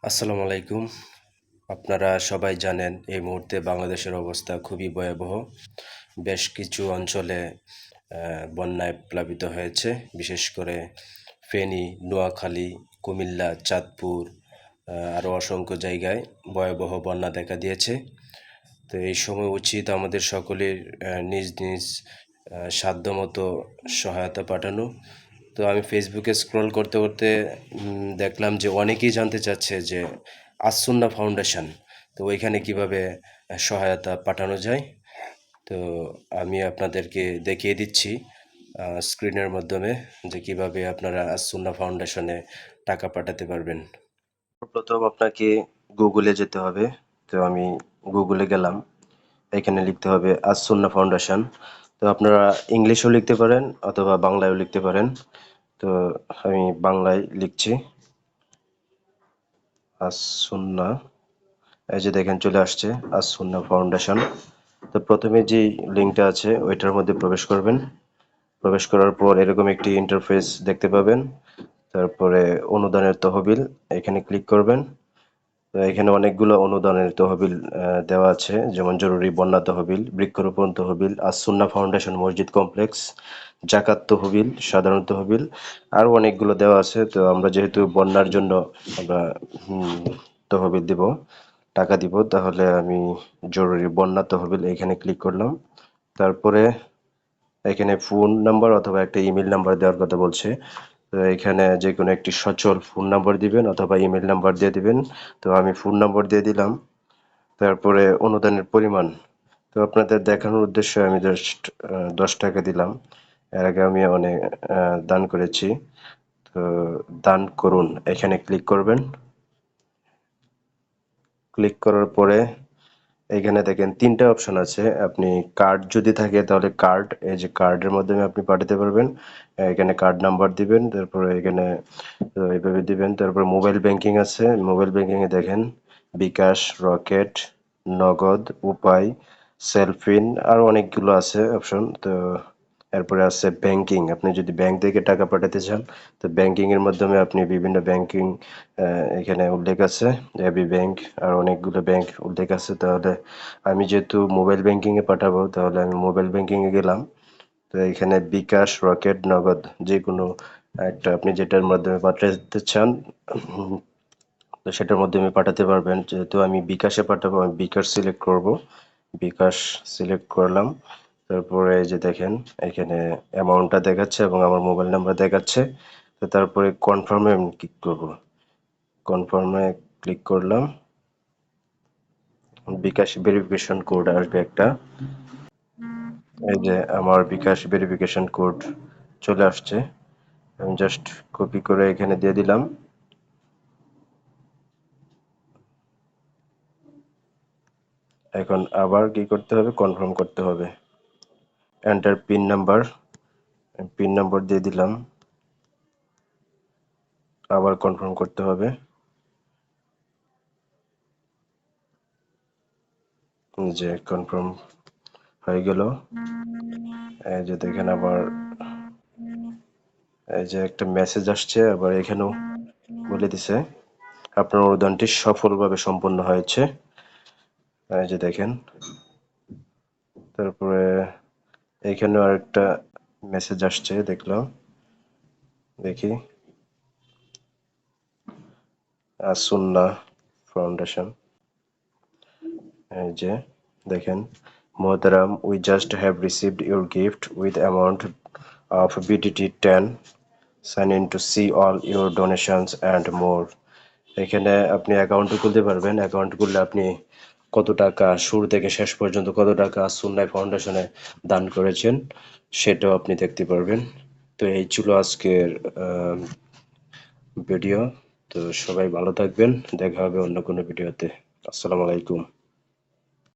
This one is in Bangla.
আসসালামু আলাইকুম। আপনারা সবাই জানেন এই মুহূর্তে বাংলাদেশের অবস্থা খুবই ভয়াবহ। বেশ কিছু অঞ্চলে বন্যায় প্লাবিত হয়েছে। বিশেষ করে ফেনী, নোয়াখালী, কুমিল্লা, চাঁদপুর আরও অসংখ্য জায়গায় ভয়াবহ বন্যা দেখা দিয়েছে। তো এই সময় উচিত আমাদের সকলের নিজ নিজ সাধ্যমতো সহায়তা পাঠানো। তো আমি ফেসবুকে স্ক্রল করতে করতে দেখলাম যে অনেকেই জানতে চাচ্ছে যে আসসুন্না ফাউন্ডেশন, তো ওইখানে কিভাবে সহায়তা পাঠানো যায়। তো আমি আপনাদেরকে দেখিয়ে দিচ্ছি স্ক্রিনের মাধ্যমে যে কিভাবে আপনারা আসসুন্না ফাউন্ডেশনে টাকা পাঠাতে পারবেন। প্রথম আপনাকে গুগলে যেতে হবে। তো আমি গুগলে গেলাম। এখানে লিখতে হবে আসসুন্না ফাউন্ডেশন। তো আপনারা ইংলিশেও লিখতে পারেন অথবা বাংলায়ও লিখতে পারেন। তো আমি বাংলায় লিখছি আসসুন্না। এই যে দেখেন চলে আসছে আসসুন্না ফাউন্ডেশন। তো প্রথমে যে লিঙ্কটা আছে ওইটার মধ্যে প্রবেশ করবেন। প্রবেশ করার পর এরকম একটি ইন্টারফেস দেখতে পাবেন। তারপরে অনুদানের তহবিল এখানে ক্লিক করবেন। তো এখানে অনেকগুলো অনুদানের তহবিল দেওয়া আছে, যেমন জরুরি বন্যা তহবিল, বৃক্ষরোপণ তহবিল, আসসুন্না ফাউন্ডেশন মসজিদ কমপ্লেক্স, জাকাত তহবিল, সাধারণ তহবিল, আরও অনেকগুলো দেওয়া আছে। তো আমরা যেহেতু বন্যার জন্য আমরা তহবিল দিব, টাকা দিব, তাহলে আমি জরুরি বন্যা তহবিল এখানে ক্লিক করলাম। তারপরে এখানে ফোন নাম্বার অথবা একটা ইমেল নাম্বার দেওয়ার কথা বলছে। তো এখানে যে কোনো একটি সচল ফোন নাম্বার দিবেন অথবা ইমেল নাম্বার দিয়ে দিবেন। তো আমি ফোন নাম্বার দিয়ে দিলাম। তারপরে অনুদানের পরিমাণ, তো আপনাদের দেখানোর উদ্দেশ্যে আমি জাস্ট 10 টাকা দিলাম। এর আগে আমি অনেক দান করেছি। তো দান করুন এখানে ক্লিক করবেন। ক্লিক করার পরে এখানে দেখেন 3টা অপশন আছে। আপনি কার্ড যদি থাকে তাহলে কার্ড, এই যে কার্ডের মাধ্যমে আপনি পাঠাতে পারবেন। এখানে কার্ড নাম্বার দিবেন, তারপরে এখানে এইভাবে দিবেন। তারপর মোবাইল ব্যাংকিং আছে, মোবাইল ব্যাংকিং এ দেখেন বিকাশ, রকেট, নগদ, উপায়, সেলফিন, আরো অনেকগুলো আছে অপশন। তো এরপরে আছে ব্যাংকিং, আপনি যদি ব্যাংক থেকে টাকা পাঠাতে চান তো ব্যাংকিং এর মাধ্যমে আপনি বিভিন্ন ব্যাংকিং এখানে উল্লেখ আছে, এবি ব্যাংক আর অনেকগুলো ব্যাংক উল্লেখ আছে। তাহলে আমি যেহেতু মোবাইল ব্যাংকিং এ পাঠাবো, তাহলে আমি মোবাইল ব্যাংকিং এ গেলাম। তো এখানে বিকাশ, রকেট, নগদ যে কোনো একটা আপনি যেটার মাধ্যমে পাঠাতে চান তো সেটার মাধ্যমে পাঠাতে পারবেন। যেহেতু আমি বিকাশে পাঠাবো, আমি বিকাশ সিলেক্ট করব। বিকাশ সিলেক্ট করলাম। তারপরে এই যে দেখেন এখানে অ্যামাউন্টটা দেখাচ্ছে এবং আমার মোবাইল নাম্বার দেখাচ্ছে। তো তারপরে কনফার্মে আমি ক্লিক করব। কনফার্মে ক্লিক করলাম। বিকাশ ভেরিফিকেশন কোড আসবে একটা। এই যে আমার বিকাশ ভেরিফিকেশন কোড চলে আসছে। আমি জাস্ট কপি করে এখানে দিয়ে দিলাম। এখন আবার কি করতে হবে, কনফার্ম করতে হবে। Enter pin number, pin number দিয়ে দিলাম। আবার কনফার্ম করতে হবে। যে কনফার্ম হয়ে গেল। এই যে দেখেন আবার এই যে একটা মেসেজ আসছে, আবার এখানেও বলে দিছে আপনার অনুদানটি সফলভাবে সম্পন্ন হয়েছে। এই যে দেখেন। তারপরে এখানেও আরেকটা মেসেজ আসছে দেখলাম, দেখি আসুন্না ফাউন্ডেশন। এই যে দেখেন, মোহতারাম, we just have received your gift with amount of BTT 10. Sign in to see all your donations and more. এখানে আপনি অ্যাকাউন্ট খুলতে পারবেন। অ্যাকাউন্ট খুললে আপনি কত টাকা শুরু থেকে শেষ পর্যন্ত কত টাকা সুন্নাহ ফাউন্ডেশনে দান করেছেন সেটাও আপনি দেখতে পারবেন। তো এই ছিল আজকের ভিডিও। তো সবাই ভালো থাকবেন, দেখা হবে অন্য কোনো ভিডিওতে। আসসালামু আলাইকুম।